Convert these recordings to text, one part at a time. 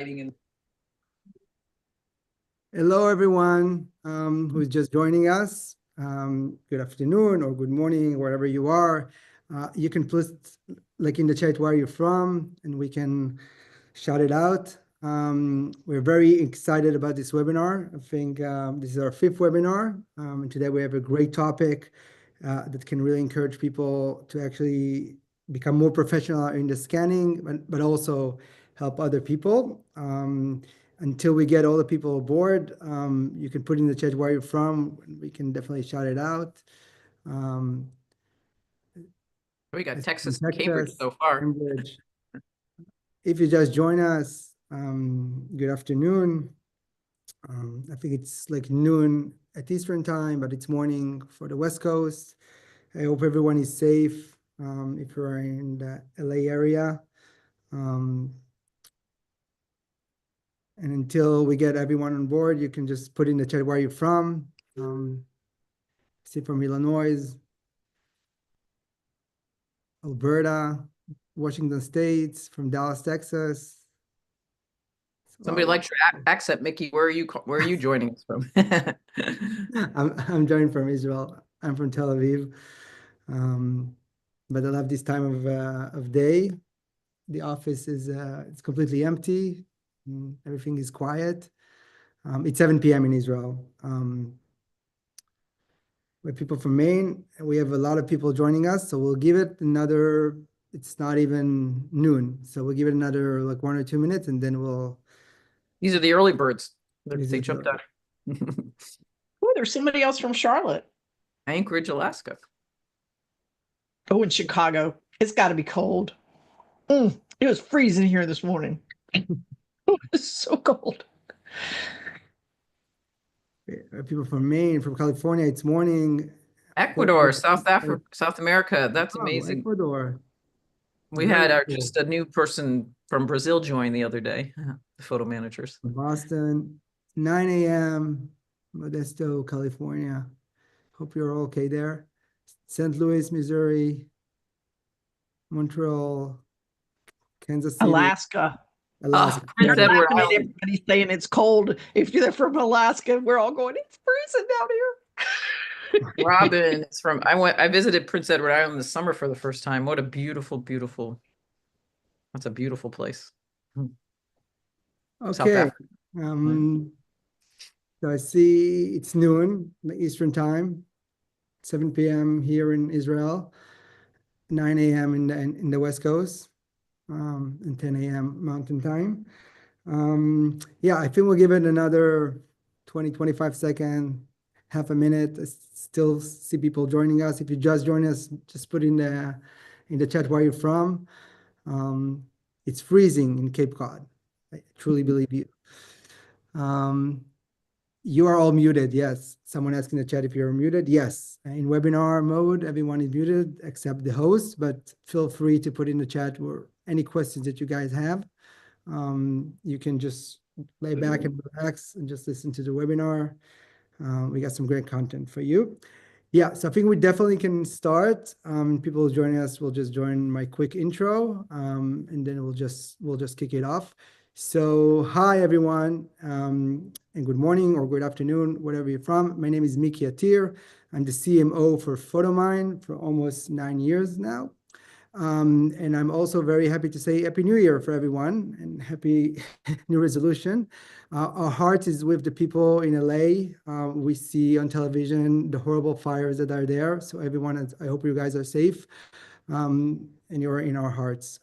And Hello, everyone who's just joining us. Good afternoon or good morning, wherever you are. You can put in the chat where you're from, and we can shout it out. We're very excited about this webinar. I think this is our fifth webinar. And today we have a great topic that can really encourage people to actually become more professional in the scanning, but also help other people. Until we get all the people aboard, you can put in the chat where you're from. We can definitely shout it out. we got Texas and Cambridge Texas, so far. Cambridge. If you just join us, good afternoon. I think it's like noon at Eastern time, but it's morning for the West Coast. I hope everyone is safe if you're in the LA area. And until we get everyone on board, you can just put in the chat where you're from. See, from Illinois, Alberta, Washington State, from Dallas, Texas. Somebody likes your accent, Mickey. Where are you joining us from? I'm joining from Israel. I'm from Tel Aviv. But I love this time of day. The office is it's completely empty. Everything is quiet. It's 7 p.m. in Israel. We're people from Maine, and we have a lot of people joining us. So we'll give it another, it's not even noon. So we'll give it another like 1 or 2 minutes, and then we'll. These are the early birds. They jumped the- out. Oh, there's somebody else from Charlotte. Anchorage, Alaska. Oh, in Chicago. It's got to be cold. It was freezing here this morning. It's so cold. People from Maine, from California, it's morning. Ecuador, South Africa, South America. That's amazing. Ecuador. We had just a new person from Brazil join the other day, the photo managers. Boston, 9 a.m., Modesto, California. Hope you're all okay there. St. Louis, Missouri, Montreal, Kansas City. Alaska. Alaska. Prince Edward Island. Everybody's saying it's cold. If you're from Alaska, we're all going, it's freezing down here. Robin is from, I visited Prince Edward Island this summer for the first time. What a beautiful that's a beautiful place. Okay. So I see it's noon, Eastern time, 7 p.m. here in Israel, 9 a.m. in the West Coast, and 10 a.m. Mountain time. Yeah, I think we'll give it another 20, 25 seconds, half a minute. I still see people joining us. If you just join us, just put in the chat where you're from. It's freezing in Cape Cod. I truly believe you. You are all muted. Yes. Someone asked in the chat if you're muted. Yes. In webinar mode, everyone is muted except the host, but feel free to put in the chat or any questions that you guys have. You can just lay back and relax and just listen to the webinar. We got some great content for you. Yeah, so I think we definitely can start. People joining us will just join my quick intro, and then we'll just kick it off. So hi everyone, and good morning or good afternoon, wherever you're from. My name is Miki Atir. I'm the CMO for PhotoMine for almost 9 years now. And I'm also very happy to say Happy New Year for everyone and happy New Resolution. Our heart is with the people in LA. We see on television the horrible fires that are there. So everyone, I hope you guys are safe, and you're in our hearts.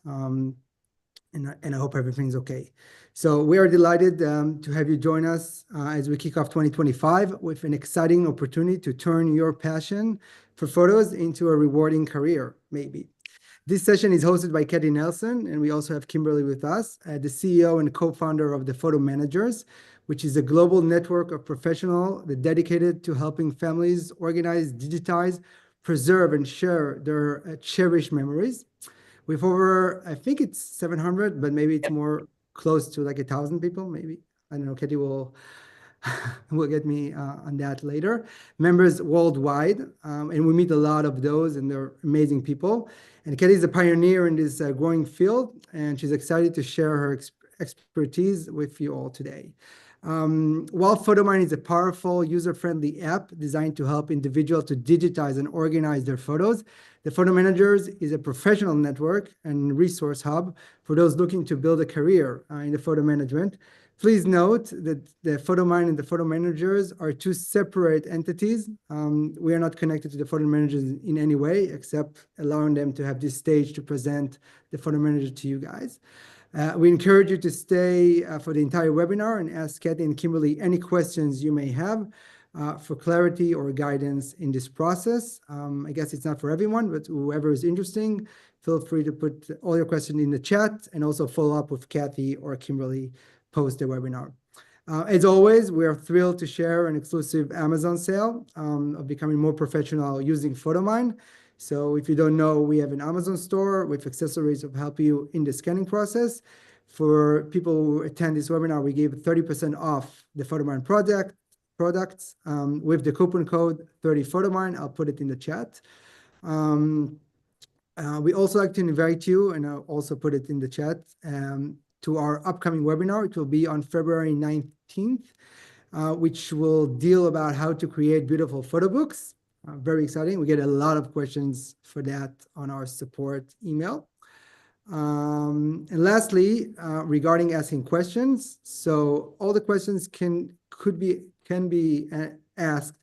And I hope everything's okay. So we are delighted to have you join us as we kick off 2025 with an exciting opportunity to turn your passion for photos into a rewarding career, maybe. This session is hosted by Cathi Nelson, and we also have Kimberly with us, the CEO and co-founder of the Photo Managers, which is a global network of professionals dedicated to helping families organize, digitize, preserve, and share their cherished memories. With over, I think it's 700, but maybe it's more close to like 1,000 people, maybe. I don't know, Cathi will get me on that later. Members worldwide, and we meet a lot of those, and they're amazing people. And Cathi is a pioneer in this growing field, and she's excited to share her expertise with you all today. While PhotoMine is a powerful, user-friendly app designed to help individuals to digitize and organize their photos, the Photo Managers is a professional network and resource hub for those looking to build a career in the photo management. Please note that the PhotoMine and the Photo Managers are two separate entities. We are not connected to the Photo Managers in any way, except allowing them to have this stage to present the Photo Manager to you guys. We encourage you to stay for the entire webinar and ask Cathi and Kimberly any questions you may have for clarity or guidance in this process. I guess it's not for everyone, but whoever is interesting, feel free to put all your questions in the chat and also follow up with Cathi or Kimberly post the webinar. As always, we are thrilled to share an exclusive Amazon sale of becoming more professional using PhotoMine. So if you don't know, we have an Amazon store with accessories to help you in the scanning process. For people who attend this webinar, we gave 30% off the PhotoMine products with the coupon code 30PhotoMine. I'll put it in the chat. We also like to invite you, and I'll also put it in the chat, to our upcoming webinar. It will be on February 19th, which will deal about how to create beautiful photo books. Very exciting. We get a lot of questions for that on our support email. And lastly, regarding asking questions, so all the questions can be asked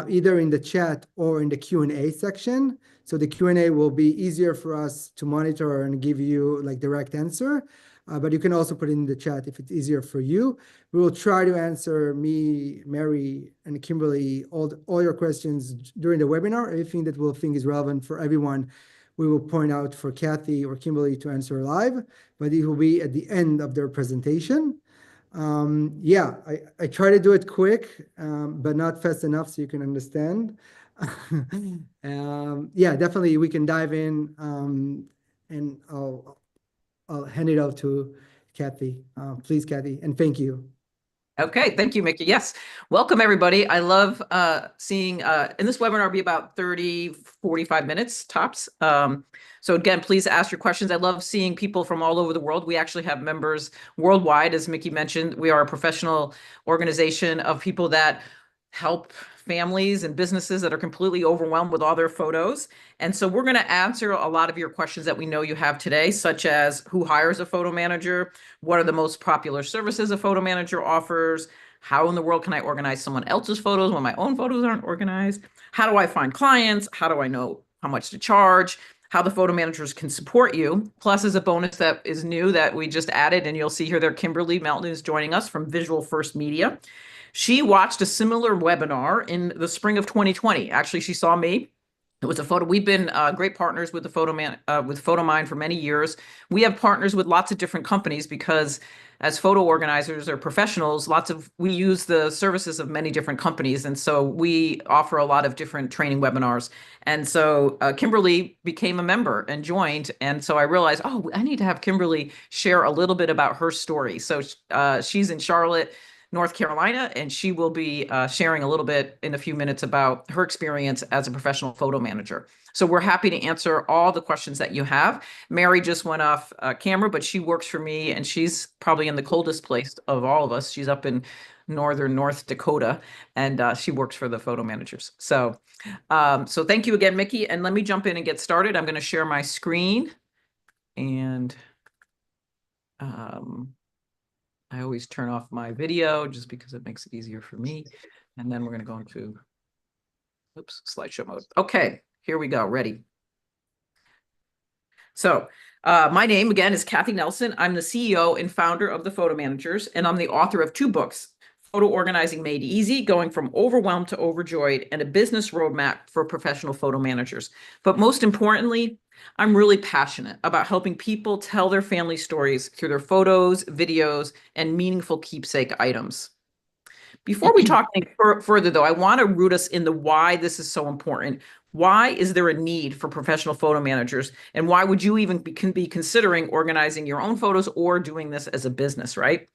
either in the chat or in the Q&A section. So the Q&A will be easier for us to monitor and give you like direct answer. But you can also put it in the chat if it's easier for you. We will try to answer, me, Mary, and Kimberly, all your questions during the webinar. Anything that we'll think is relevant for everyone, we will point out for Cathi or Kimberly to answer live, but it will be at the end of their presentation. Yeah, I try to do it quick, but not fast enough so you can understand. Yeah, definitely we can dive in, and I'll hand it over to Cathi. Please, Cathi, and thank you. Okay, thank you, Mickey. Yes, welcome everybody. I love seeing, in this webinar be about 30, 45 minutes tops. So again, please ask your questions. I love seeing people from all over the world. We actually have members worldwide, as Mickey mentioned. We are a professional organization of people that help families and businesses that are completely overwhelmed with all their photos. And so we're going to answer a lot of your questions that we know you have today, such as who hires a photo manager? What are the most popular services a photo manager offers? How in the world can I organize someone else's photos when my own photos aren't organized? How do I find clients? How do I know how much to charge? How the photo managers can support you. Plus, as a bonus that is new that we just added, and you'll see here there, Kimberly Melton is joining us from Visual First Media. She watched a similar webinar in the spring of 2020. Actually, she saw me. It was a photo. We've been great partners with the with PhotoMine for many years. We have partners with lots of different companies because as photo organizers or professionals, we use the services of many different companies. And so we offer a lot of different training webinars. And so Kimberly became a member and joined. And so I realized, oh, I need to have Kimberly share a little bit about her story. So she's in Charlotte, North Carolina, and she will be sharing a little bit in a few minutes about her experience as a professional photo manager. So we're happy to answer all the questions that you have. Mary just went off camera, but she works for me, and she's probably in the coldest place of all of us. She's up in northern North Dakota, and she works for the photo managers. So, so thank you again, Mickey. And let me jump in and get started. I'm going to share my screen, and I always turn off my video just because it makes it easier for me. And then we're going to go into, oops, slideshow mode. Okay, here we go. Ready. So my name, again, is Cathi Nelson. I'm the CEO and founder of the Photo Managers, and I'm the author of 2 books, Photo Organizing Made Easy, Going from Overwhelmed to Overjoyed, and a business roadmap for professional photo managers. But most importantly, I'm really passionate about helping people tell their family stories through their photos, videos, and meaningful keepsake items. Before we talk any further, though, I want to root us in the why this is so important. Why is there a need for professional photo managers? And why would you even be considering organizing your own photos or doing this as a business, right?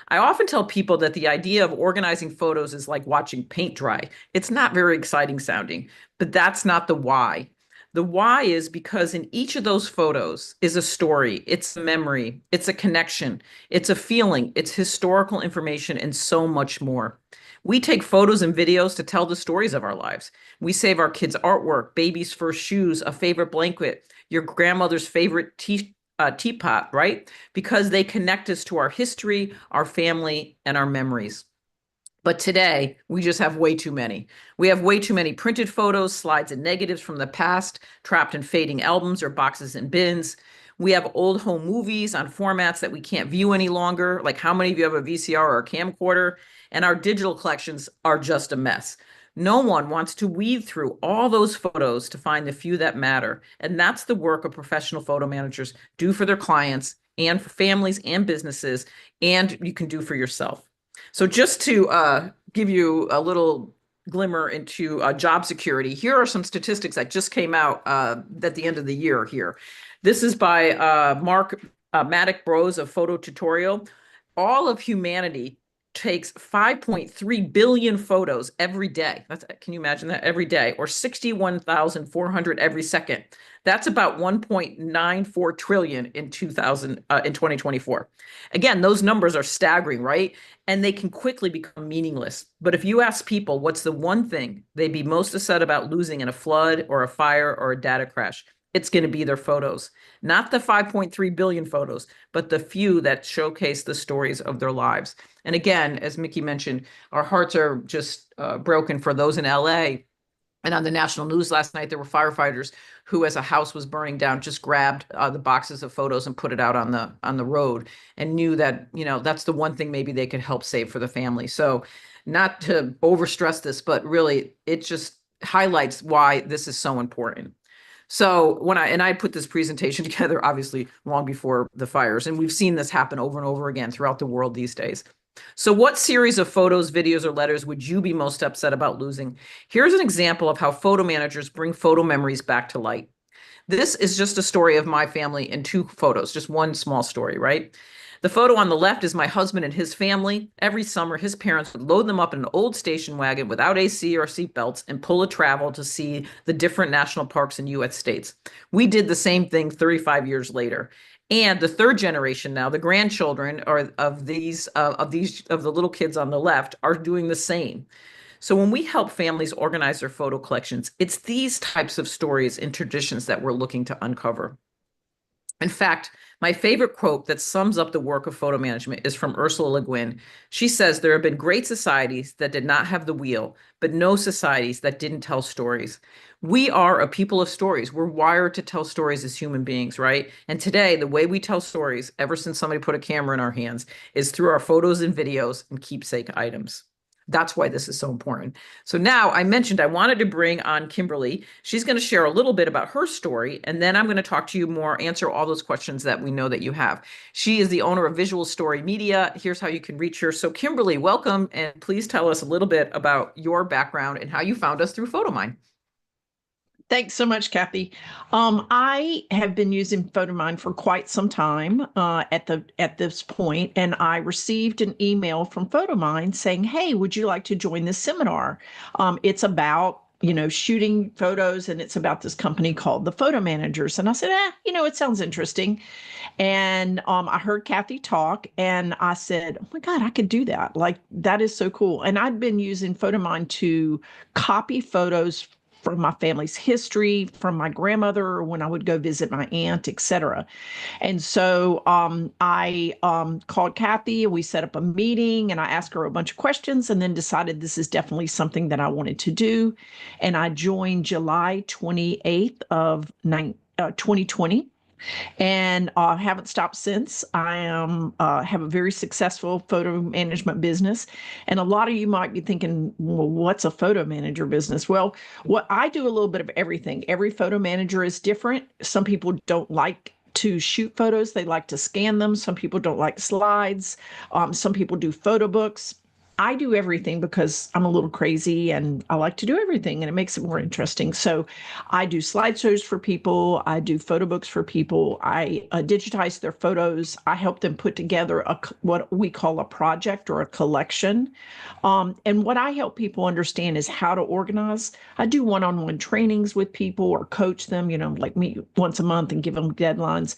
I often tell people that the idea of organizing photos is like watching paint dry. It's not very exciting sounding, but that's not the why. The why is because in each of those photos is a story, it's a memory, it's a connection, it's a feeling, it's historical information, and so much more. We take photos and videos to tell the stories of our lives. We save our kids' artwork, baby's first shoes, a favorite blanket, your grandmother's favorite teapot, right? Because they connect us to our history, our family, and our memories. But today, we just have way too many. We have way too many printed photos, slides, and negatives from the past, trapped in fading albums or boxes and bins. We have old home movies on formats that we can't view any longer. Like, how many of you have a VCR or a camcorder? And our digital collections are just a mess. No one wants to weed through all those photos to find the few that matter. And that's the work of professional photo managers do for their clients and for families and businesses, and you can do for yourself. So just to give you a little glimmer into job security, here are some statistics that just came out at the end of the year here. This is by Mark Maddock Bros of Photo Tutorial. All of humanity takes 5.3 billion photos every day. Can you imagine that? Every day, or 61,400 every second. That's about 1.94 trillion in 2024. Again, those numbers are staggering, right? And they can quickly become meaningless. But if you ask people what's the one thing they'd be most upset about losing in a flood or a fire or a data crash, it's going to be their photos. Not the 5.3 billion photos, but the few that showcase the stories of their lives. And again, as Mickey mentioned, our hearts are just broken for those in LA. And on the national news last night, there were firefighters who, as a house was burning down, just grabbed the boxes of photos and put it out on the road, and knew that, you know, that's the one thing maybe they could help save for the family. So, not to overstress this, but really, it just highlights why this is so important. So I put this presentation together, obviously long before the fires, and we've seen this happen over and over again throughout the world these days. So what series of photos, videos, or letters would you be most upset about losing? Here's an example of how photo managers bring photo memories back to light. This is just a story of my family in two photos, just one small story, right? The photo on the left is my husband and his family. Every summer, his parents would load them up in an old station wagon without AC or seatbelts and pull a travel to see the different national parks in U.S. states. We did the same thing 35 years later. And the third generation now, the grandchildren of the little kids on the left, are doing the same. So when we help families organize their photo collections, it's these types of stories and traditions that we're looking to uncover. In fact, my favorite quote that sums up the work of photo management is from Ursula Le Guin. She says, "There have been great societies that did not have the wheel, but no societies that didn't tell stories." We are a people of stories. We're wired to tell stories as human beings, right? And today, the way we tell stories, ever since somebody put a camera in our hands, is through our photos and videos and keepsake items. That's why this is so important. So now I mentioned I wanted to bring on Kimberly. She's going to share a little bit about her story, and then I'm going to talk to you more, answer all those questions that we know that you have. She is the owner of Visual Story Media. Here's how you can reach her. So Kimberly, welcome, and please tell us a little bit about your background and how you found us through PhotoMine. Thanks so much, Cathi. I have been using PhotoMine for quite some time at this point, and I received an email from PhotoMine saying, "Hey, would you like to join this seminar? It's about shooting photos, and it's about this company called the Photo Managers." And I said, it sounds interesting. And I heard Cathi talk, and I said, "Oh my God, I could do that! Like, that is so cool." And I'd been using PhotoMine to copy photos from my family's history, from my grandmother, when I would go visit my aunt, etc. And so I called Cathi, and we set up a meeting, and I asked her a bunch of questions, and then decided this is definitely something that I wanted to do. And I joined July 28th of 2020. And haven't stopped since. I have a very successful photo management business, and a lot of you might be thinking, "Well, what's a photo manager business?" Well, what I do a little bit of everything. Every photo manager is different. Some people don't like to shoot photos; they like to scan them. Some people don't like slides. Some people do photo books. I do everything because I'm a little crazy and I like to do everything and it makes it more interesting. So I do slideshows for people. I do photo books for people. I digitize their photos. I help them put together what we call a project or a collection. And what I help people understand is how to organize. I do one-on-one trainings with people or coach them, like meet once a month and give them deadlines.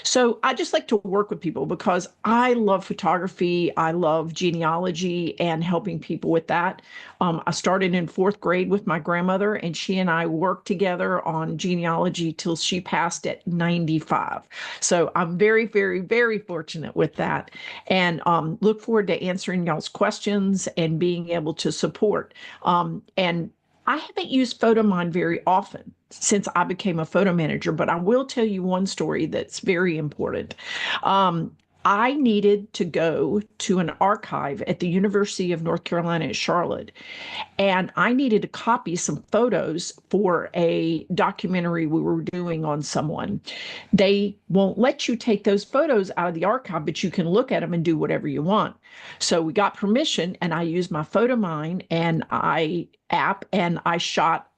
So I just like to work with people because I love photography. I love genealogy and helping people with that. I started in 4th grade with my grandmother, and she and I worked together on genealogy till she passed at 95. So I'm very, very, very fortunate with that, and look forward to answering y'all's questions and being able to support. And I haven't used PhotoMine very often since I became a photo manager, but I will tell you one story that's very important. I needed to go to an archive at the University of North Carolina at Charlotte, and I needed to copy some photos for a documentary we were doing on someone. They won't let you take those photos out of the archive, but you can look at them and do whatever you want. So we got permission, and I used my PhotoMine and I app, and I shot,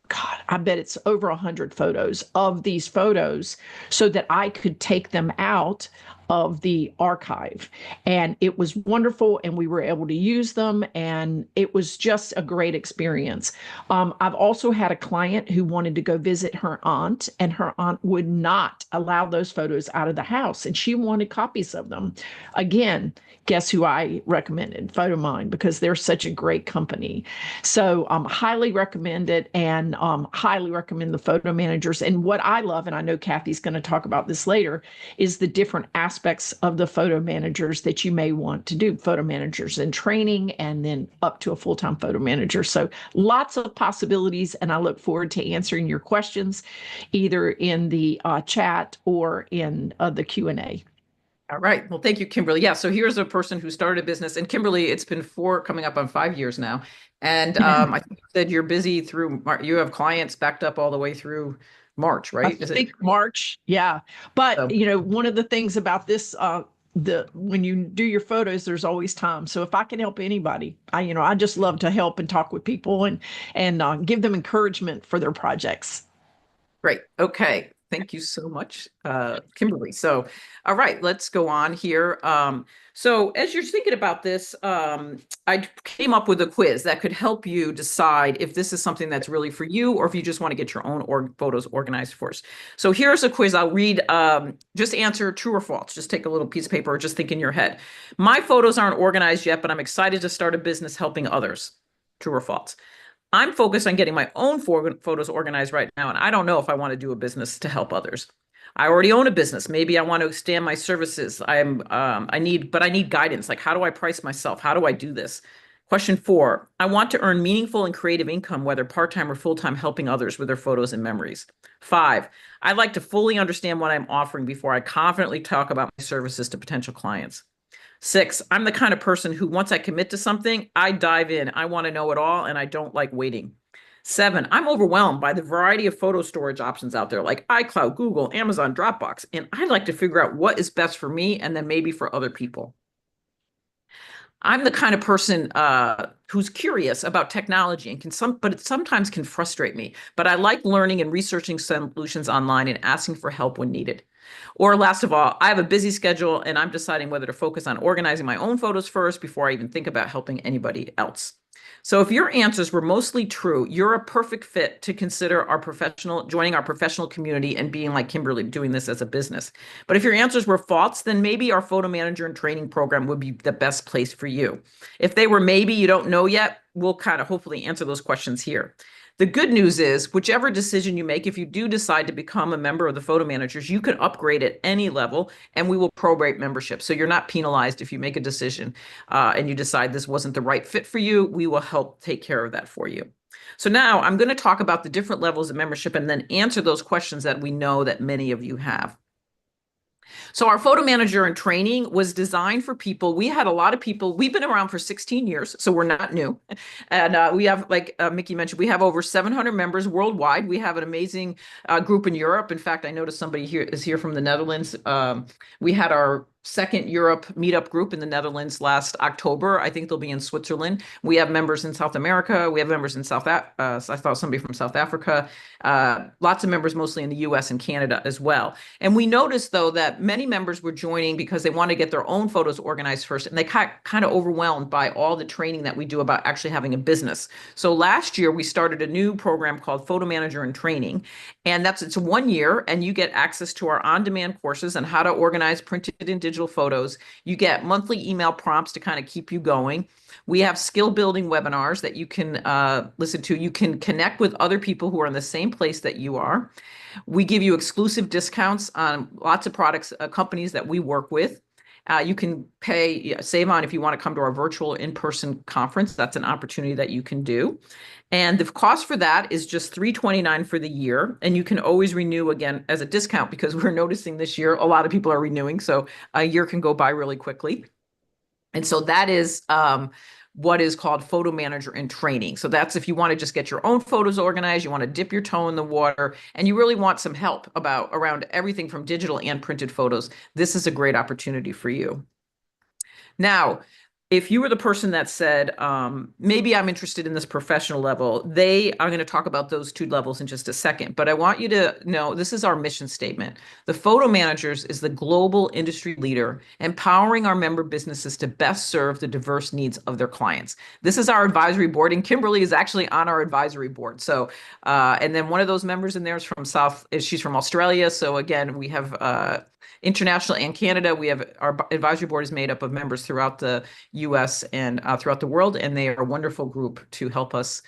God, I bet it's over 100 photos of these photos so that I could take them out of the archive. And it was wonderful, and we were able to use them, and it was just a great experience. I've also had a client who wanted to go visit her aunt, and her aunt would not allow those photos out of the house, and she wanted copies of them. Again, guess who I recommended? PhotoMine, because they're such a great company. So highly recommend it, and highly recommend the photo managers. And what I love, and I know Cathy's going to talk about this later, is the different aspects of the photo managers that you may want to do. Photo managers in training, and then up to a full-time photo manager. So lots of possibilities, and I look forward to answering your questions either in the chat or in the Q&A. All right. Well, thank you, Kimberly. Yeah. So here's a person who started a business, and Kimberly, it's been coming up on 5 years now. And I think you said you're busy through, you have clients backed up all the way through March, right? I think March. Yeah. But, one of the things about this, when you do your photos, there's always time. So if I can help anybody, I just love to help and talk with people and give them encouragement for their projects. Great. Okay. Thank you so much, Kimberly. So, all right, let's go on here. So as you're thinking about this, I came up with a quiz that could help you decide if this is something that's really for you, or if you just want to get your own photos organized first. So here's a quiz. I'll read, just answer true or false. Just take a little piece of paper or just think in your head. My photos aren't organized yet, but I'm excited to start a business helping others. True or false? I'm focused on getting my own photos organized right now, and I don't know if I want to do a business to help others. I already own a business. Maybe I want to expand my services. I need guidance. Like, how do I price myself? How do I do this? Question 4, I want to earn meaningful and creative income, whether part-time or full-time, helping others with their photos and memories. 5, I'd like to fully understand what I'm offering before I confidently talk about my services to potential clients. 6, I'm the kind of person who, once I commit to something, I dive in. I want to know it all, and I don't like waiting. 7, I'm overwhelmed by the variety of photo storage options out there, like iCloud, Google, Amazon, Dropbox, and I'd like to figure out what is best for me and then maybe for other people. I'm the kind of person who's curious about technology and but it sometimes can frustrate me. But I like learning and researching solutions online and asking for help when needed. Or last of all, I have a busy schedule and I'm deciding whether to focus on organizing my own photos first before I even think about helping anybody else. So if your answers were mostly true, you're a perfect fit to consider joining our professional community and being like Kimberly, doing this as a business. But if your answers were false, then maybe our photo manager and training program would be the best place for you. If they were maybe, you don't know yet, we'll kind of hopefully answer those questions here. The good news is, whichever decision you make, if you do decide to become a member of the photo managers, you can upgrade at any level, and we will prorate membership. So you're not penalized if you make a decision and you decide this wasn't the right fit for you. We will help take care of that for you. So now I'm going to talk about the different levels of membership and then answer those questions that we know that many of you have. So our photo manager and training was designed for people. We had a lot of people. We've been around for 16 years, so we're not new. And we have, like Mickey mentioned, we have over 700 members worldwide. We have an amazing group in Europe. In fact, I noticed somebody here is here from the Netherlands. We had our second Europe meetup group in the Netherlands last October. I think they'll be in Switzerland. We have members in South America. We have members in I saw somebody from South Africa. Lots of members, mostly in the US and Canada as well. And we noticed, though, that many members were joining because they want to get their own photos organized first. And they got kind of overwhelmed by all the training that we do about actually having a business. So last year, we started a new program called Photo Manager in Training. And it's 1 year, and you get access to our on-demand courses on how to organize printed and digital photos. You get monthly email prompts to kind of keep you going. We have skill building webinars that you can listen to. You can connect with other people who are in the same place that you are. We give you exclusive discounts on lots of products, companies that we work with. You can save on if you want to come to our virtual in-person conference. That's an opportunity that you can do. And the cost for that is just $329 for the year. And you can always renew again as a discount, because we're noticing this year a lot of people are renewing. So a year can go by really quickly. And so that is what is called Photo Manager in Training. So that's if you want to just get your own photos organized, you want to dip your toe in the water, and you really want some help around everything from digital and printed photos. This is a great opportunity for you. Now, if you were the person that said, maybe I'm interested in this professional level, I'm going to talk about those two levels in just a second. But I want you to know this is our mission statement. The Photo Managers is the global industry leader, empowering our member businesses to best serve the diverse needs of their clients. This is our advisory board, and Kimberly is actually on our advisory board. So, and then one of those members in there she's from Australia. So again, we have international and Canada. We have our advisory board is made up of members throughout the US and throughout the world, and they are a wonderful group to help us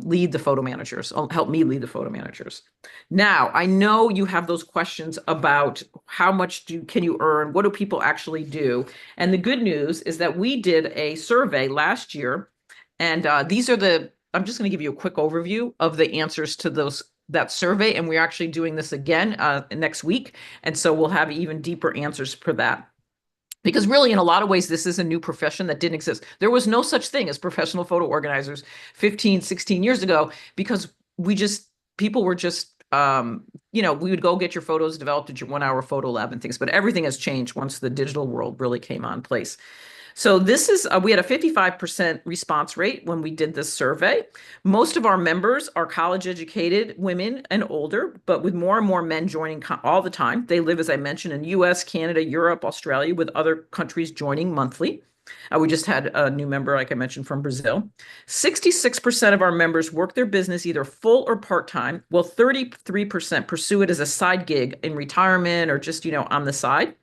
lead the photo managers, help me lead the photo managers. Now, I know you have those questions about how much can you earn? What do people actually do? And the good news is that we did a survey last year, and I'm just going to give you a quick overview of the answers to that survey, and we're actually doing this again next week. And so we'll have even deeper answers for that. Because really, in a lot of ways, this is a new profession that didn't exist. There was no such thing as professional photo organizers 15, 16 years ago, because people were just, we would go get your photos developed at your 1-hour photo lab and things, but everything has changed once the digital world really came on place. So this is, we had a 55% response rate when we did this survey. Most of our members are college educated women and older, but with more and more men joining all the time. They live, as I mentioned, in US, Canada, Europe, Australia, with other countries joining monthly. We just had a new member, like I mentioned, from Brazil. 66% of our members work their business either full or part-time, while 33% pursue it as a side gig in retirement or just, on the side.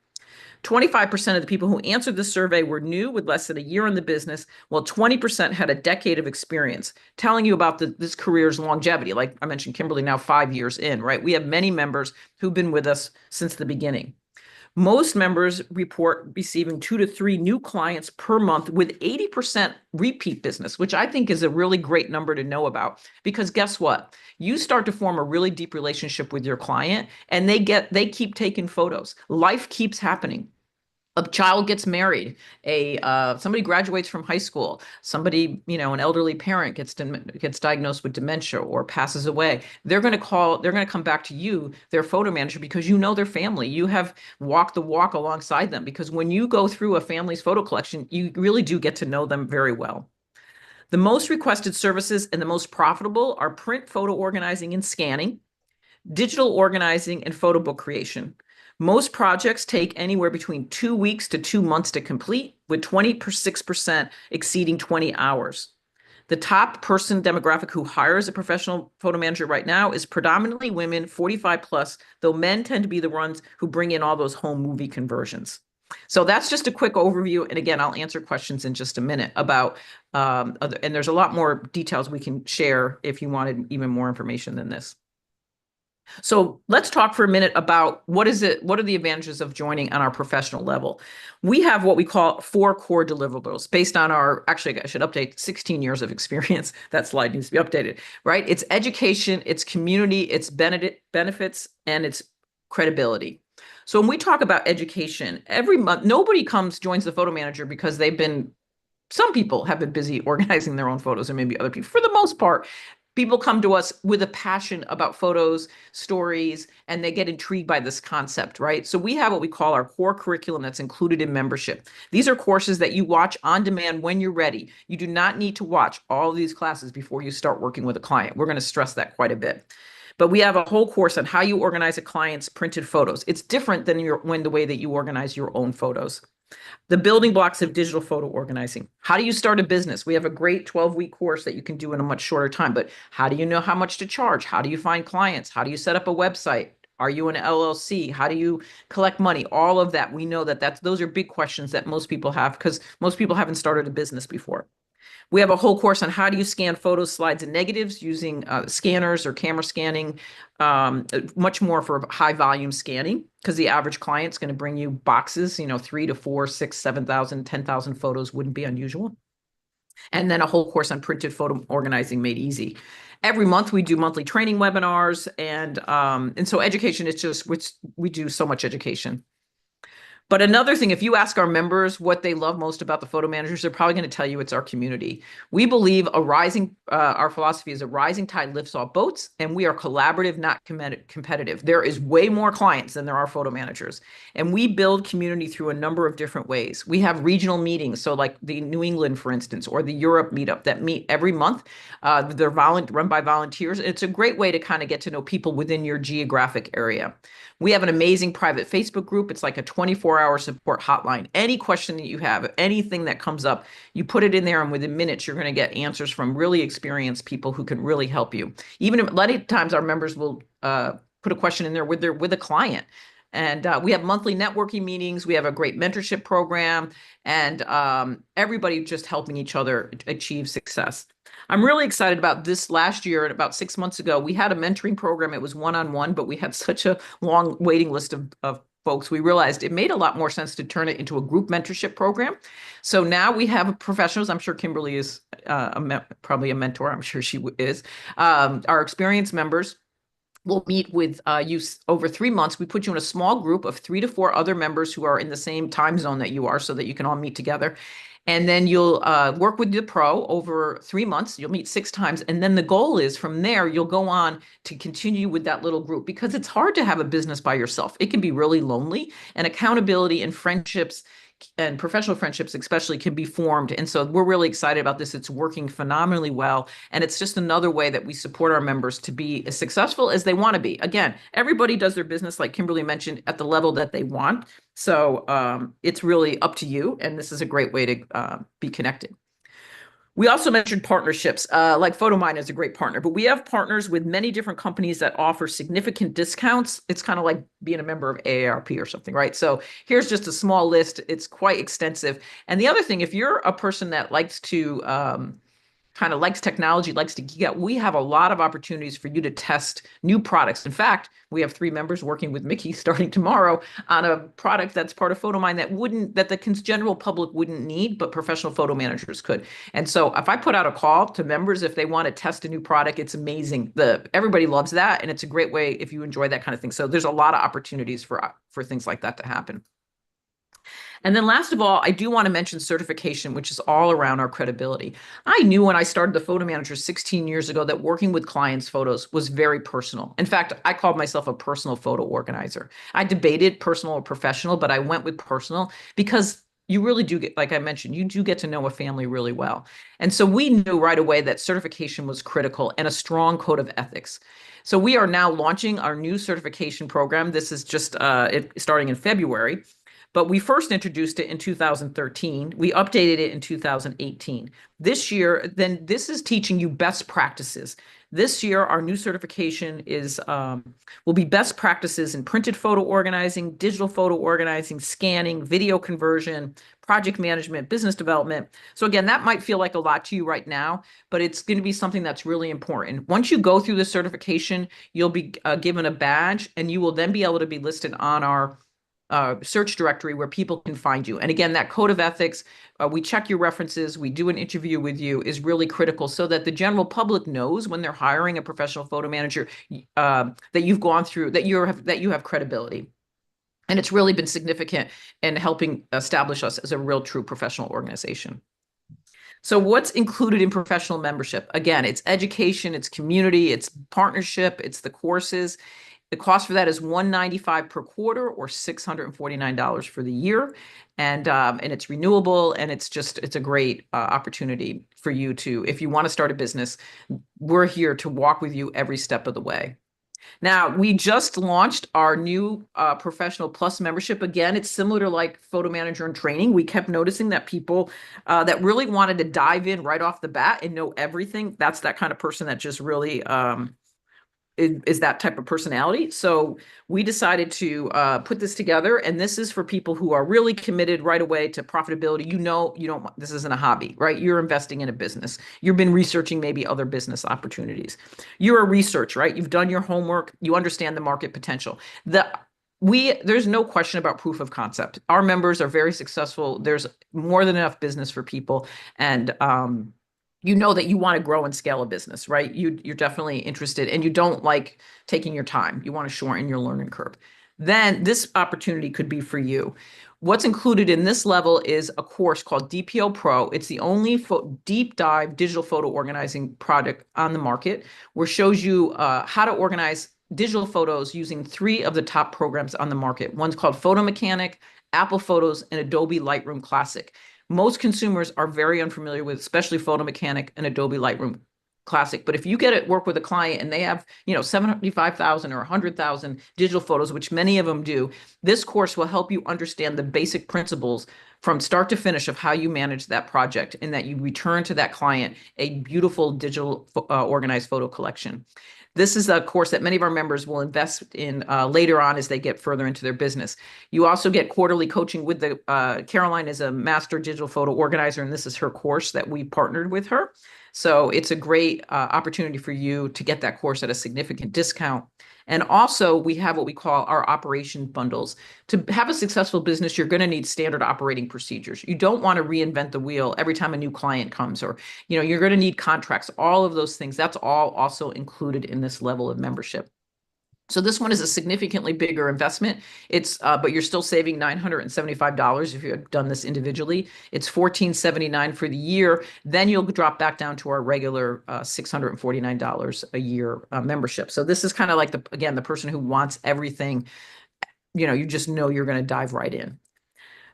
25% of the people who answered the survey were new with less than a year in the business, while 20% had a decade of experience, telling you about this career's longevity. Like I mentioned, Kimberly, now 5 years in, right? We have many members who've been with us since the beginning. Most members report receiving 2 to 3 new clients per month, with 80% repeat business, which I think is a really great number to know about. Because guess what? You start to form a really deep relationship with your client, and they keep taking photos. Life keeps happening. A child gets married, somebody graduates from high school, somebody, an elderly parent gets diagnosed with dementia or passes away. They're going to come back to you, their photo manager, because you know their family. You have walked the walk alongside them, because when you go through a family's photo collection, you really do get to know them very well. The most requested services and the most profitable are print photo organizing and scanning, digital organizing, and photo book creation. Most projects take anywhere between 2 weeks to 2 months to complete, with 26% exceeding 20 hours. The top person demographic who hires a professional photo manager right now is predominantly women, 45 plus, though men tend to be the ones who bring in all those home movie conversions. So that's just a quick overview. And again, I'll answer questions in just a minute about, and there's a lot more details we can share if you wanted even more information than this. So let's talk for a minute about what are the advantages of joining on our professional level. We have what we call 4 core deliverables based on actually I should update 16 years of experience. That slide needs to be updated, right? It's education, it's community, it's benefits, and it's credibility. So when we talk about education, every month, nobody joins the photo manager because some people have been busy organizing their own photos, or maybe other people. For the most part, People come to us with a passion about photos, stories, and they get intrigued by this concept, right? So we have what we call our core curriculum that's included in membership. These are courses that you watch on demand when you're ready. You do not need to watch all of these classes before you start working with a client. We're going to stress that quite a bit. But we have a whole course on how you organize a client's printed photos. It's different than the way that you organize your own photos. The building blocks of digital photo organizing. How do you start a business? We have a great 12-week course that you can do in a much shorter time, but how do you know how much to charge? How do you find clients? How do you set up a website? Are you an LLC? How do you collect money? All of that. We know that those are big questions that most people have because most people haven't started a business before. We have a whole course on how do you scan photos, slides, and negatives using scanners or camera scanning, much more for high volume scanning, because the average client's going to bring you boxes, 3 to 4, 6, 7,000, 10,000 photos wouldn't be unusual. And then a whole course on printed photo organizing made easy. Every month we do monthly training webinars, and so education, it's just, we do so much education. But another thing, if you ask our members what they love most about the photo managers, they're probably going to tell you it's our community. We believe our philosophy is a rising tide lifts all boats, and we are collaborative, not competitive. There is way more clients than there are photo managers. And we build community through a number of different ways. We have regional meetings. So like the New England, for instance, or the Europe meetup that meet every month. They're run by volunteers. It's a great way to kind of get to know people within your geographic area. We have an amazing private Facebook group. It's like a 24-hour support hotline. Any question that you have, anything that comes up, you put it in there, and within minutes, you're going to get answers from really experienced people who can really help you. Even if, a lot of times, our members will put a question in there with a client. And we have monthly networking meetings. We have a great mentorship program, and everybody just helping each other achieve success. I'm really excited about this. Last year, and about 6 months ago, we had a mentoring program. It was one-on-one, but we had such a long waiting list of folks. We realized it made a lot more sense to turn it into a group mentorship program. So now we have professionals. I'm sure Kimberly is probably a mentor. I'm sure she is. Our experienced members will meet with you over 3 months. We put you in a small group of 3 to 4 other members who are in the same time zone that you are, so that you can all meet together. And then you'll work with the pro over 3 months. You'll meet 6 times. And then the goal is from there, you'll go on to continue with that little group, because it's hard to have a business by yourself. It can be really lonely, and accountability and friendships and professional friendships especially can be formed. And so we're really excited about this. It's working phenomenally well. And it's just another way that we support our members to be as successful as they want to be. Again, everybody does their business, like Kimberly mentioned, at the level that they want. So it's really up to you. And this is a great way to be connected. We also mentioned partnerships, like PhotoMine is a great partner, but we have partners with many different companies that offer significant discounts. It's kind of like being a member of AARP or something, right? So here's just a small list. It's quite extensive. And the other thing, if you're a person that likes to kind of likes technology, likes to geek out, we have a lot of opportunities for you to test new products. In fact, we have 3 members working with Mickey starting tomorrow on a product that's part of PhotoMine that the general public wouldn't need, but professional photo managers could. And so if I put out a call to members, if they want to test a new product, it's amazing. Everybody loves that. And it's a great way if you enjoy that kind of thing. So there's a lot of opportunities for things like that to happen. And then last of all, I do want to mention certification, which is all around our credibility. I knew when I started the Photo Manager 16 years ago that working with clients' photos was very personal. In fact, I called myself a personal photo organizer. I debated personal or professional, but I went with personal because you really do get, like I mentioned, you do get to know a family really well. And so we knew right away that certification was critical and a strong code of ethics. So we are now launching our new certification program. This is just starting in February. But we first introduced it in 2013. We updated it in 2018. This year, then this is teaching you best practices. This year, our new certification will be best practices in printed photo organizing, digital photo organizing, scanning, video conversion, project management, business development. So again, that might feel like a lot to you right now, but it's going to be something that's really important. Once you go through the certification, you'll be given a badge, and you will then be able to be listed on our search directory where people can find you. And again, that code of ethics, we check your references, we do an interview with you, is really critical so that the general public knows when they're hiring a professional photo manager that you've gone through, that you have credibility. And it's really been significant in helping establish us as a real true professional organization. So what's included in professional membership? Again, it's education, it's community, it's partnership, it's the courses. The cost for that is $195 per quarter or $649 for the year. And it's renewable, and it's a great opportunity for you to, if you want to start a business, we're here to walk with you every step of the way. Now, we just launched our new Professional Plus membership. Again, it's similar to like Photo Manager and Training. We kept noticing that people that really wanted to dive in right off the bat and know everything, that's that kind of person that just really is that type of personality. So we decided to put this together, and this is for people who are really committed right away to profitability. You don't, this isn't a hobby, right? You're investing in a business. You've been researching maybe other business opportunities. You're a research, right? You've done your homework. You understand the market potential. There's no question about proof of concept. Our members are very successful. There's more than enough business for people, and you know that you want to grow and scale a business, right? You're definitely interested, and you don't like taking your time. You want to shorten your learning curve. Then this opportunity could be for you. What's included in this level is a course called DPO Pro. It's the only deep dive digital photo organizing product on the market, where it shows you how to organize digital photos using 3 of the top programs on the market. One's called Photo Mechanic, Apple Photos, and Adobe Lightroom Classic. Most consumers are very unfamiliar with, especially Photo Mechanic and Adobe Lightroom Classic. But if you get at work with a client and they have, 75,000 or 100,000 digital photos, which many of them do, this course will help you understand the basic principles from start to finish of how you manage that project, and that you return to that client a beautiful digital organized photo collection. This is a course that many of our members will invest in later on as they get further into their business. You also get quarterly coaching with Caroline is a master digital photo organizer, and this is her course that we partnered with her. So it's a great opportunity for you to get that course at a significant discount. And also, we have what we call our operation bundles. To have a successful business, you're going to need standard operating procedures. You don't want to reinvent the wheel every time a new client comes, or, you're going to need contracts, all of those things. That's all also included in this level of membership. So this one is a significantly bigger investment. But you're still saving $975 if you had done this individually. It's $1,479 for the year. Then you'll drop back down to our regular $649 a year membership. So this is kind of like the person who wants everything. You just know you're going to dive right in.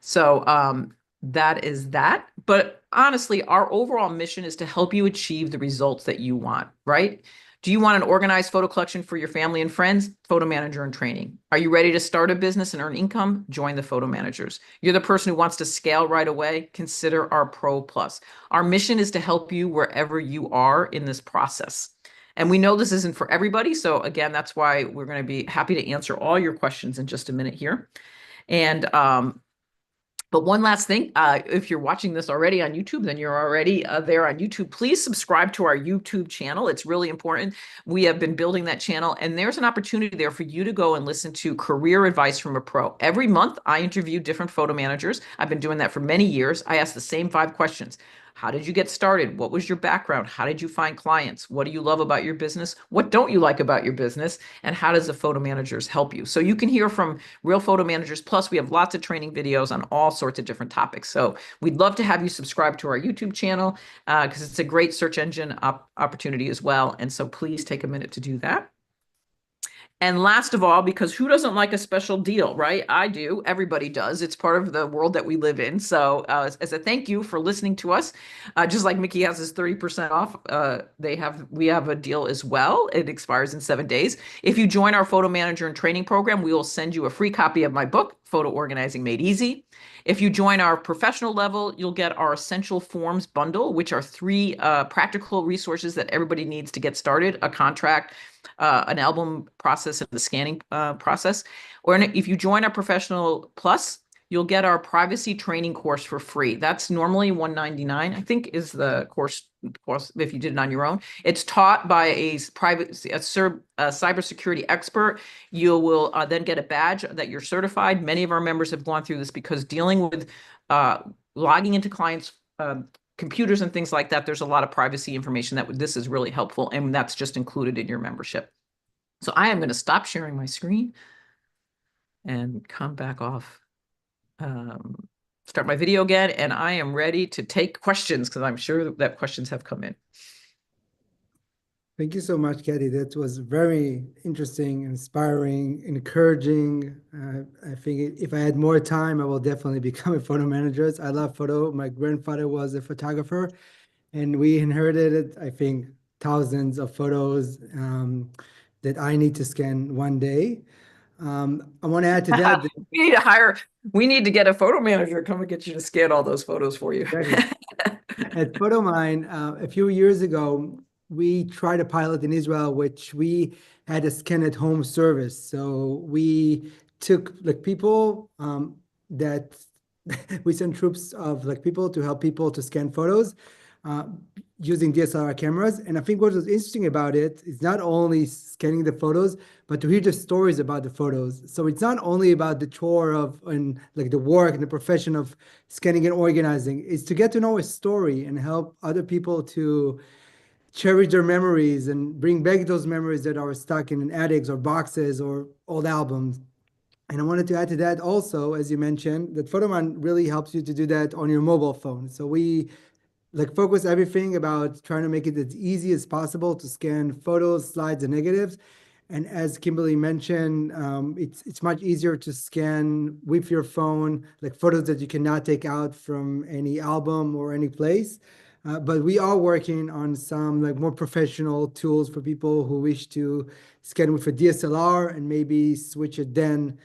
So that is that. But honestly, our overall mission is to help you achieve the results that you want, right? Do you want an organized photo collection for your family and friends? Photo Manager and Training. Are you ready to start a business and earn income? Join the Photo Managers. You're the person who wants to scale right away? Consider our Pro Plus. Our mission is to help you wherever you are in this process. And we know this isn't for everybody. So again, that's why we're going to be happy to answer all your questions in just a minute here. And but one last thing, if you're watching this already on YouTube, then you're already there on YouTube. Please subscribe to our YouTube channel. It's really important. We have been building that channel, and there's an opportunity there for you to go and listen to career advice from a pro. Every month, I interview different photo managers. I've been doing that for many years. I ask the same 5 questions. How did you get started? What was your background? How did you find clients? What do you love about your business? What don't you like about your business? And how does the photo managers help you? So you can hear from real photo managers. Plus, we have lots of training videos on all sorts of different topics. So we'd love to have you subscribe to our YouTube channel because it's a great search engine opportunity as well. And so please take a minute to do that. And last of all, because who doesn't like a special deal, right? I do. Everybody does. It's part of the world that we live in. So as a thank you for listening to us, just like Mickey has his 30% off, we have a deal as well. It expires in 7 days. If you join our Photo Manager and Training program, we will send you a free copy of my book, Photo Organizing Made Easy. If you join our professional level, you'll get our Essential Forms bundle, which are 3 practical resources that everybody needs to get started: a contract, an album process, and the scanning process. Or if you join our Professional Plus, you'll get our privacy training course for free. That's normally $199, I think, is the course if you did it on your own. It's taught by a cybersecurity expert. You will then get a badge that you're certified. Many of our members have gone through this because dealing with logging into clients' computers and things like that, there's a lot of privacy information that this is really helpful, and that's just included in your membership. So I am going to stop sharing my screen and come back off start my video again, and I am ready to take questions because I'm sure that questions have come in. Thank you so much, Cathi. That was very interesting, inspiring, encouraging. I think if I had more time, I will definitely become a photo manager. I love photo. My grandfather was a photographer, and we inherited, I think, thousands of photos that I need to scan one day. I want to add to that. We need to get a photo manager come and get you to scan all those photos for you. At PhotoMine, a few years ago, we tried a pilot in Israel, which we had a scan at home service. So we took like people that we sent troops of like people to help people to scan photos using DSLR cameras. And I think what was interesting about it is not only scanning the photos, but to hear the stories about the photos. So it's not only about the chore of and like the work and the profession of scanning and organizing. It's to get to know a story and help other people to cherish their memories and bring back those memories that are stuck in attics or boxes or old albums. And I wanted to add to that also, as you mentioned, that Photoman really helps you to do that on your mobile phone. So we like focus everything about trying to make it as easy as possible to scan photos, slides, and negatives. And as Kimberly mentioned, it's much easier to scan with your phone, like photos that you cannot take out from any album or any place. But we are working on some like more professional tools for people who wish to scan with a DSLR and maybe switch it then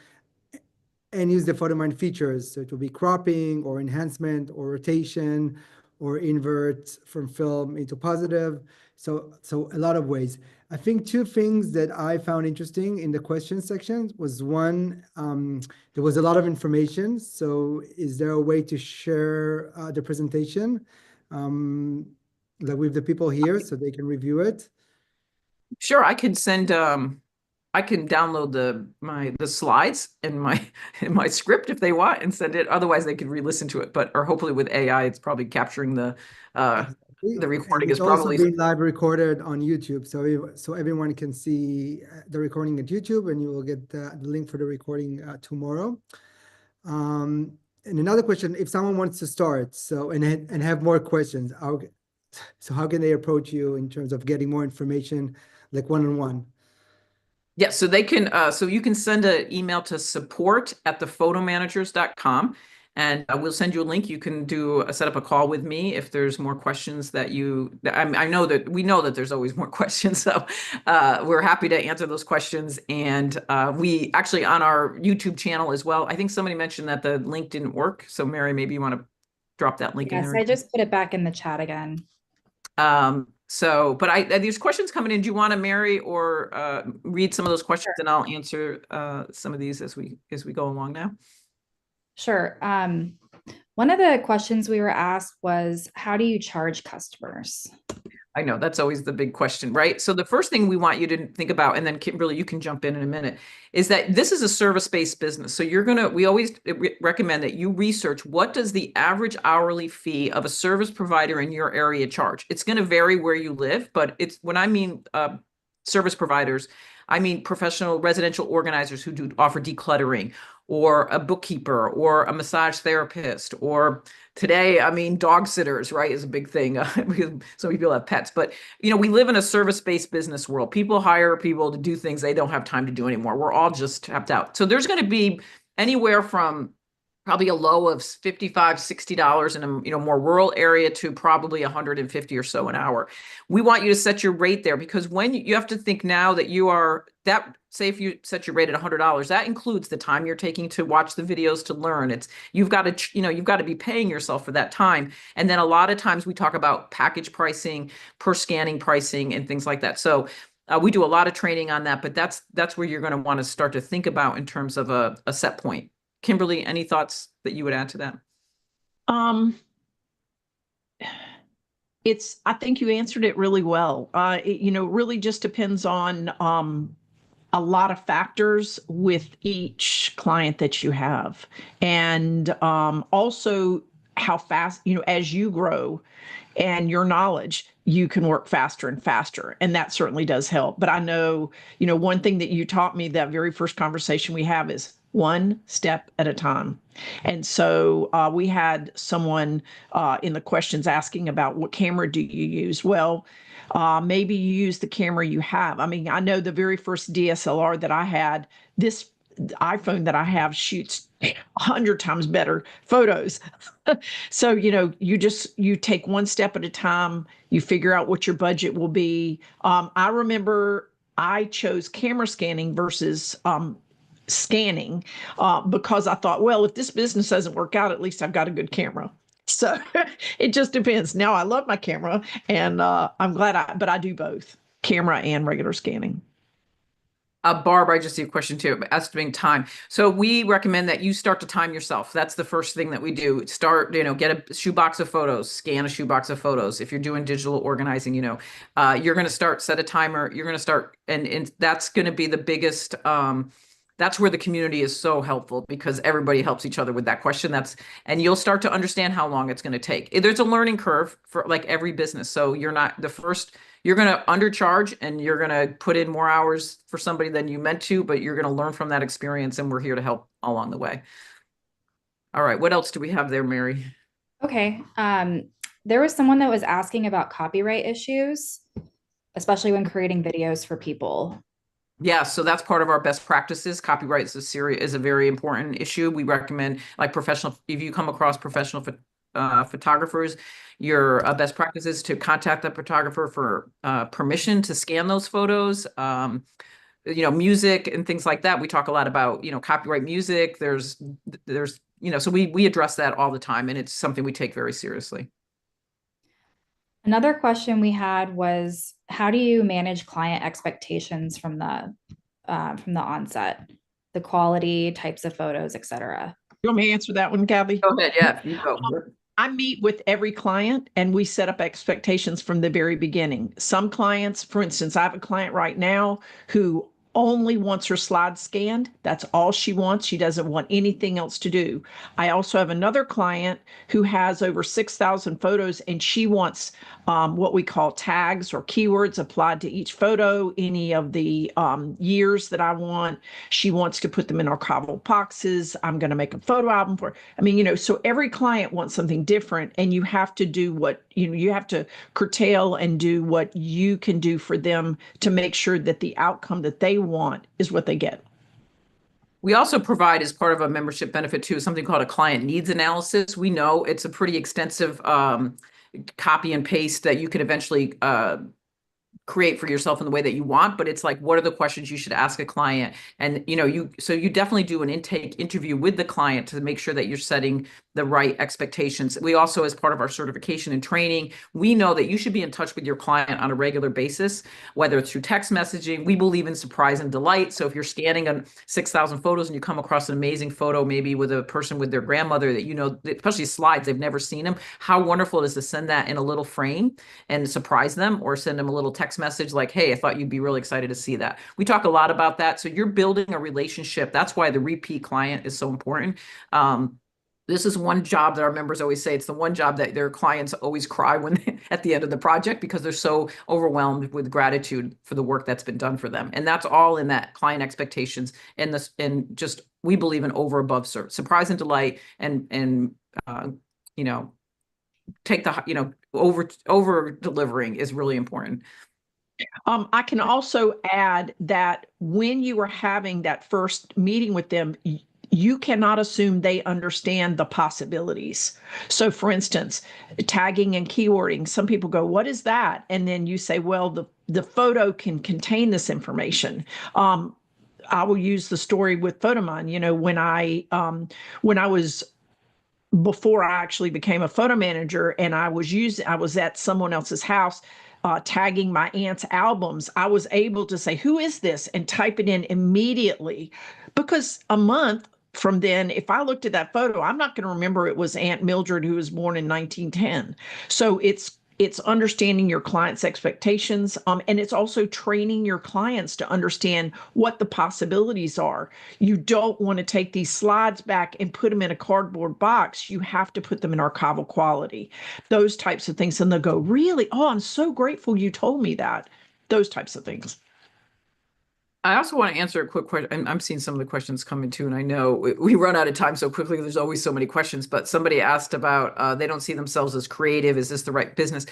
and use the PhotoMine features. So it will be cropping or enhancement or rotation or invert from film into positive. So a lot of ways. I think two things that I found interesting in the question section was one, there was a lot of information. So is there a way to share the presentation like with the people here so they can review it? Sure, I can send I can download the slides in my script if they want and send it. Otherwise, they could re-listen to it. But or hopefully with AI, it's probably capturing the recording is probably also being live recorded on YouTube, so everyone can see the recording at YouTube, and you will get the link for the recording tomorrow. And another question: if someone wants to start, and have more questions, how can they approach you in terms of getting more information, like one-on-one? Yeah, so they can so you can send an email to support@thephotomanagers.com, and we'll send you a link. You can set up a call with me if there's more questions that I know that we know that there's always more questions, so we're happy to answer those questions. And we actually on our YouTube channel as well. I think somebody mentioned that the link didn't work, so Mary, maybe you want to drop that link in there. Yes, I just put it back in the chat again. But there's questions coming in. Do you want to, Mary, or read some of those questions, and I'll answer some of these as we go along now? Sure. One of the questions we were asked was, how do you charge customers? I know that's always the big question, right? So the first thing we want you to think about, and then Kimberly, you can jump in a minute, is that this is a service-based business. So we always recommend that you research what does the average hourly fee of a service provider in your area charge. It's going to vary where you live, but when I mean service providers, I mean professional residential organizers who offer decluttering, or a bookkeeper, or a massage therapist, or today, I mean, dog sitters, right, is a big thing. Because so many people have pets, but we live in a service-based business world. People hire people to do things they don't have time to do anymore. We're all just tapped out. So there's going to be anywhere from probably a low of $55, $60 in a more rural area to probably $150 or so an hour. We want you to set your rate there, because when you have to think now that say if you set your rate at $100, that includes the time you're taking to watch the videos to learn. You've got to be paying yourself for that time. And then a lot of times we talk about package pricing, per scanning pricing, and things like that. So we do a lot of training on that, but that's where you're going to want to start to think about in terms of a set point. Kimberly, any thoughts that you would add to that? I think you answered it really well. It really just depends on a lot of factors with each client that you have. And also how fast, as you grow and your knowledge, you can work faster and faster. And that certainly does help. But I know, one thing that you taught me that very first conversation we have is one step at a time. And so we had someone in the questions asking about what camera do you use? Well, maybe you use the camera you have. I mean, I know the very first DSLR that I had, this iPhone that I have shoots 100 times better photos. So, you take one step at a time, you figure out what your budget will be. I remember I chose camera scanning versus scanning because I thought, well, if this business doesn't work out, at least I've got a good camera. So it just depends. Now I love my camera, and I'm glad but I do both camera and regular scanning. Barb, I just see a question too, estimating time. So we recommend that you start to time yourself. That's the first thing that we do. Start, get a shoebox of photos, scan a shoebox of photos. If you're doing digital organizing, you're going to set a timer. You're going to start, and that's going to be the biggest, that's where the community is so helpful because everybody helps each other with that question. And you'll start to understand how long it's going to take. There's a learning curve for like every business. So you're not the first, you're going to undercharge and you're going to put in more hours for somebody than you meant to, but you're going to learn from that experience. And we're here to help along the way. All right. What else do we have there, Mary? Okay. There was someone that was asking about copyright issues, especially when creating videos for people. Yeah, so that's part of our best practices. Copyright is a very important issue. We recommend if you come across professional photographers, your best practice is to contact the photographer for permission to scan those photos. Music and things like that. We talk a lot about, copyright music. So we address that all the time, and it's something we take very seriously. Another question we had was, how do you manage client expectations from the onset, the quality, types of photos, etc.? You want me to answer that one, Cathi? Go ahead. Yeah, you go. I meet with every client and we set up expectations from the very beginning. Some clients, for instance, I have a client right now who only wants her slides scanned. That's all she wants. She doesn't want anything else to do. I also have another client who has over 6,000 photos and she wants what we call tags or keywords applied to each photo, any of the years that I want. She wants to put them in archival boxes. I'm going to make a photo album for her. I mean, so every client wants something different, and you have to do what, you have to curtail and do what you can do for them to make sure that the outcome that they want is what they get. We also provide, as part of a membership benefit too, something called a client needs analysis. We know it's a pretty extensive copy and paste that you can eventually create for yourself in the way that you want, but it's like, what are the questions you should ask a client? And so you definitely do an interview with the client to make sure that you're setting the right expectations. We also, as part of our certification and training, we know that you should be in touch with your client on a regular basis, whether it's through text messaging. We believe in surprise and delight. So if you're scanning 6,000 photos and you come across an amazing photo, maybe with a person with their grandmother that, especially slides, they've never seen them, how wonderful it is to send that in a little frame and surprise them, or send them a little text message like, hey, I thought you'd be really excited to see that. We talk a lot about that. So you're building a relationship. That's why the repeat client is so important. This is one job that our members always say, it's the one job that their clients always cry at the end of the project, because they're so overwhelmed with gratitude for the work that's been done for them. And that's all in that client expectations and just, we believe in above surprise and delight, and take the, over delivering is really important. I can also add that when you are having that first meeting with them, you cannot assume they understand the possibilities. So for instance, tagging and keywording, some people go, what is that? And then you say, well, the photo can contain this information. I will use the story with PhotoMine. When I was, before I actually became a photo manager, and I was at someone else's house, tagging my aunt's albums, I was able to say, who is this? And type it in immediately, because a month from then, if I looked at that photo, I'm not going to remember it was Aunt Mildred who was born in 1910. So it's understanding your client's expectations, and it's also training your clients to understand what the possibilities are. You don't want to take these slides back and put them in a cardboard box. You have to put them in archival quality, those types of things. And they'll go, really? Oh, I'm so grateful you told me that. Those types of things. I also want to answer a quick question. I'm seeing some of the questions coming too, and I know we run out of time so quickly. There's always so many questions, but somebody asked about they don't see themselves as creative. Is this the right business?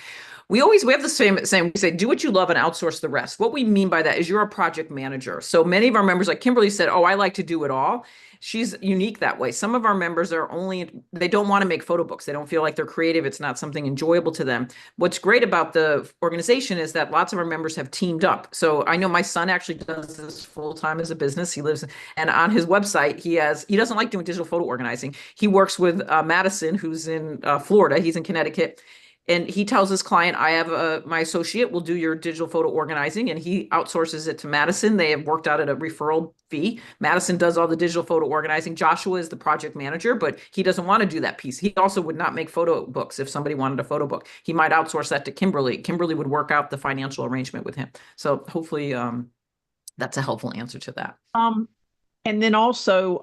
We have the same saying. We say, do what you love and outsource the rest. What we mean by that is you're a project manager. So many of our members, like Kimberly said, oh, I like to do it all. She's unique that way. Some of our members they don't want to make photo books. They don't feel like they're creative. It's not something enjoyable to them. What's great about the organization is that lots of our members have teamed up. So I know my son actually does this full time as a business. He lives, and on his website, he doesn't like doing digital photo organizing. He works with Madison, who's in Florida. He's in Connecticut. And he tells his client, I have my associate will do your digital photo organizing, and he outsources it to Madison. They have worked out at a referral fee. Madison does all the digital photo organizing. Joshua is the project manager, but he doesn't want to do that piece. He also would not make photo books if somebody wanted a photo book. He might outsource that to Kimberly. Kimberly would work out the financial arrangement with him. So hopefully that's a helpful answer to that. And then also,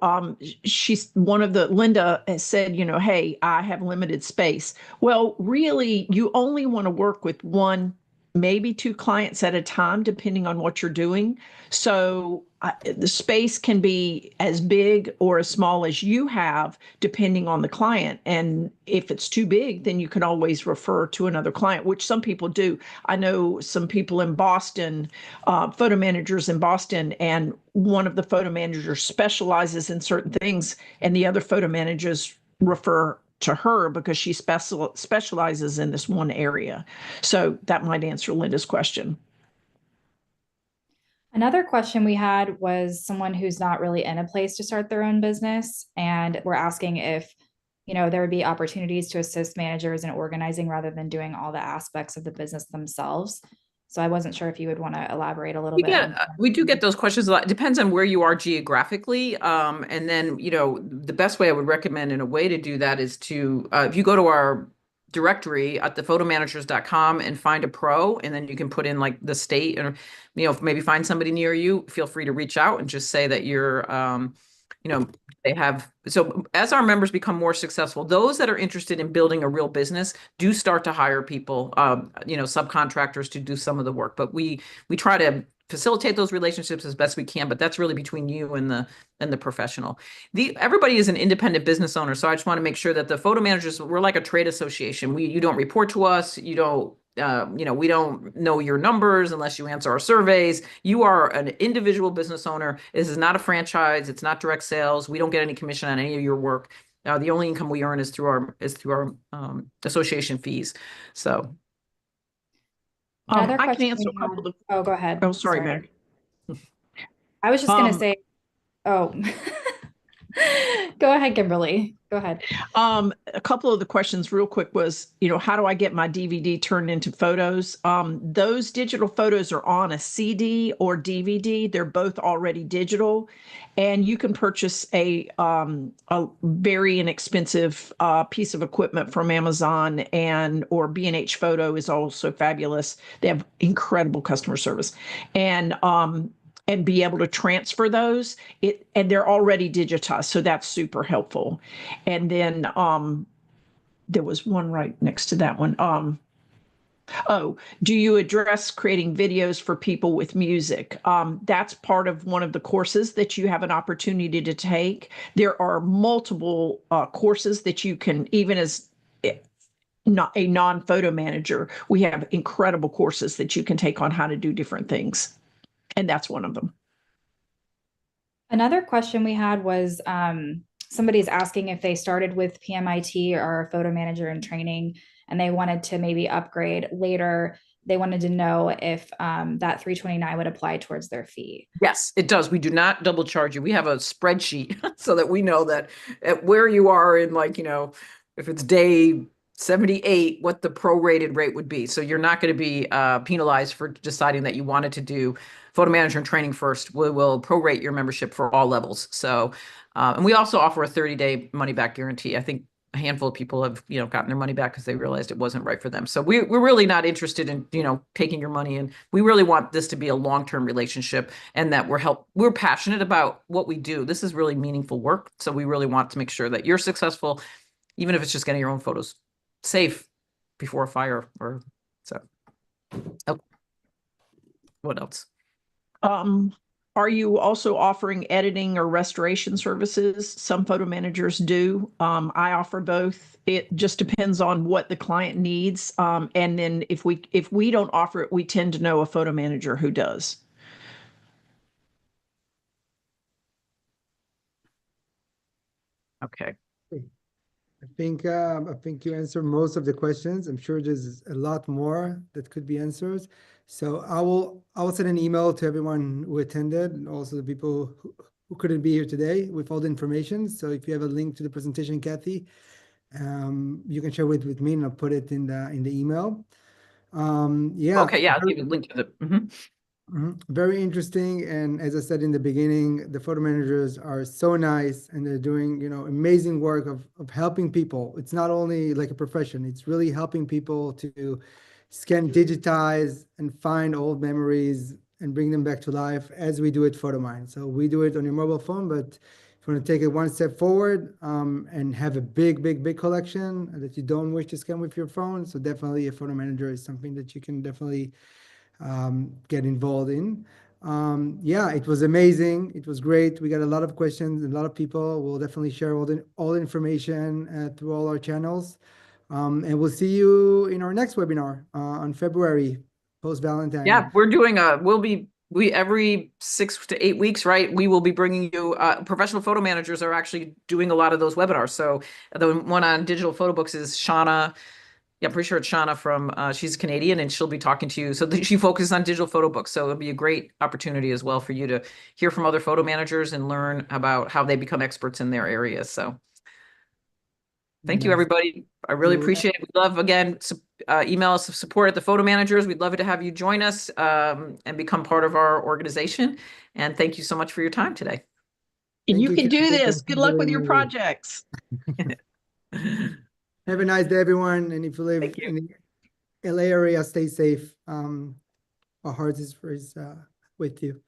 Linda has said, hey, I have limited space. Well, really, you only want to work with one, maybe two clients at a time, depending on what you're doing. So the space can be as big or as small as you have, depending on the client. And if it's too big, then you can always refer to another client, which some people do. I know some people in Boston, photo managers in Boston, and one of the photo managers specializes in certain things, and the other photo managers refer to her because she specializes in this one area. So that might answer Linda's question. Another question we had was someone who's not really in a place to start their own business. And we're asking if, there would be opportunities to assist managers in organizing rather than doing all the aspects of the business themselves. So I wasn't sure if you would want to elaborate a little bit. We do get those questions a lot. It depends on where you are geographically. And then, the best way I would recommend in a way to do that is to, if you go to our directory at thephotomanagers.com and find a pro, and then you can put in like the state, or maybe find somebody near you. Feel free to reach out and just say that you're they have. So as our members become more successful, those that are interested in building a real business do start to hire people, subcontractors to do some of the work. But we try to facilitate those relationships as best we can, but that's really between you and the professional. Everybody is an independent business owner, so I just want to make sure that the photo managers, we're like a trade association. You don't report to us. You don't. We don't know your numbers unless you answer our surveys. You are an individual business owner. This is not a franchise. It's not direct sales. We don't get any commission on any of your work. The only income we earn is through our association fees. So. I can answer a couple of. Oh, go ahead. Oh, sorry, Meg. I was just going to say, go ahead, Kimberly. Go ahead. A couple of the questions real quick was, how do I get my DVD turned into photos? Those digital photos are on a CD or DVD. They're both already digital, and you can purchase a very inexpensive piece of equipment from Amazon, or B&H Photo is also fabulous. They have incredible customer service, and be able to transfer those. And they're already digitized, so that's super helpful. And then there was one right next to that one. Do you address creating videos for people with music? That's part of one of the courses that you have an opportunity to take. There are multiple courses that you can, even as not a non-photo manager, we have incredible courses that you can take on how to do different things. And that's one of them. Another question we had was somebody's asking if they started with PMIT or a photo manager in training and they wanted to maybe upgrade later. They wanted to know if that $329 would apply towards their fee. Yes, it does. We do not double charge you. We have a spreadsheet so that we know that at where you are in, if it's day 78, what the prorated rate would be. So you're not going to be penalized for deciding that you wanted to do photo manager and training first. We will prorate your membership for all levels. So, and we also offer a 30-day money back guarantee. I think a handful of people have, gotten their money back because they realized it wasn't right for them. So we're really not interested in, taking your money, and we really want this to be a long-term relationship, and that we're passionate about what we do. This is really meaningful work. So we really want to make sure that you're successful, even if it's just getting your own photos safe before a fire or so. Okay. What else? Are you also offering editing or restoration services? Some photo managers do. I offer both. It just depends on what the client needs. And then if we don't offer it, we tend to know a photo manager who does. Okay. I think you answered most of the questions. I'm sure there's a lot more that could be answered. So I will send an email to everyone who attended and also the people who couldn't be here today with all the information. So if you have a link to the presentation, Cathi, you can share it with me and I'll put it in the email. Yeah. Okay, yeah, I'll give you a link to the. Very interesting. And as I said in the beginning, the photo managers are so nice and they're doing, amazing work of helping people. It's not only like a profession, it's really helping people to scan, digitize, and find old memories and bring them back to life as we do at PhotoMine. So we do it on your mobile phone, but if you want to take it one step forward and have a big collection that you don't wish to scan with your phone, so definitely a photo manager is something that you can definitely get involved in. Yeah, it was amazing. It was great. We got a lot of questions, a lot of people. We'll definitely share all the information through all our channels. And we'll see you in our next webinar on February, post-Valentine. Yeah, we every 6 to 8 weeks, right? We will be bringing you, professional photo managers are actually doing a lot of those webinars. So the one on digital photo books is Shauna. Yeah, I'm pretty sure it's Shauna from, she's Canadian and she'll be talking to you. So she focuses on digital photo books. So it'll be a great opportunity as well for you to hear from other photo managers and learn about how they become experts in their areas. So thank you, everybody. I really appreciate it. We love, again, email us support at the photo managers. We'd love to have you join us and become part of our organization. And thank you so much for your time today. And you can do Cathi. this. Good luck with your projects. Have a nice day, everyone. And if you live in the LA area, stay safe. Our hearts is with you.